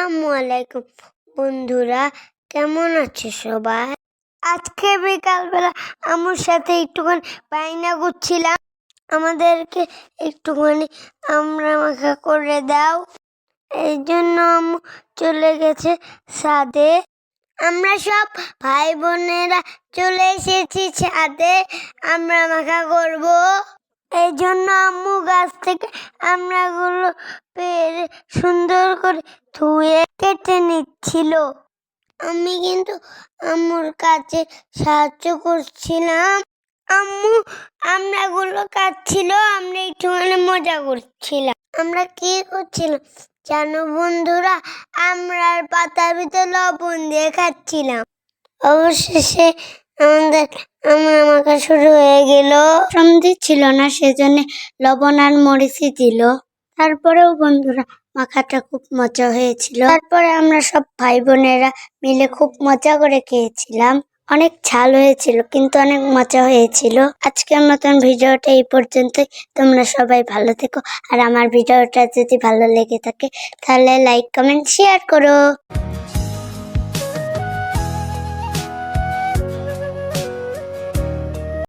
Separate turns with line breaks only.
আসসালামু আলাইকুম বন্ধুরা, কেমন আছে সবাই? আজকে বিকালবেলা আম্মুর সাথে একটুখানি বাইনা করছিলাম, আমাদেরকে একটুখানি আমরা মাখা করে দাও। এই জন্য আম্মু চলে গেছে ছাদে। আমরা সব ভাই বোনেরা চলে এসেছি ছাদে, আমরা মাখা করব। এই জন্য আম্মু গাছ থেকে আমড়াগুলো পেরে সুন্দর করে ধুয়ে কেটে নিচ্ছিল। আমি কিন্তু আম্মুর কাছে সাহায্য করছিলাম। আম্মু আমড়াগুলো কাটছিল, আমরা একটুখানি মজা করছিলাম। আমরা কি করছিলাম জানো বন্ধুরা? আমড়ার পাতার ভিতরে লবণ দিয়ে খাচ্ছিলাম। অবশেষে আমাদের আমড়া মাখা শুরু হয়ে গেল। সন্ধি ছিল না, সেজন্য লবণ আর মরিচই দিল। তারপরেও বন্ধুরা মাখাটা খুব মজা হয়েছিল। তারপরে আমরা সব ভাই বোনেরা মিলে খুব মজা করে খেয়েছিলাম। অনেক ঝাল হয়েছিল কিন্তু অনেক মজা হয়েছিল। আজকের মতন ভিডিওটা এই পর্যন্তই। তোমরা সবাই ভালো থেকো, আর আমার ভিডিওটা যদি ভালো লেগে থাকে তাহলে লাইক কমেন্ট শেয়ার করো।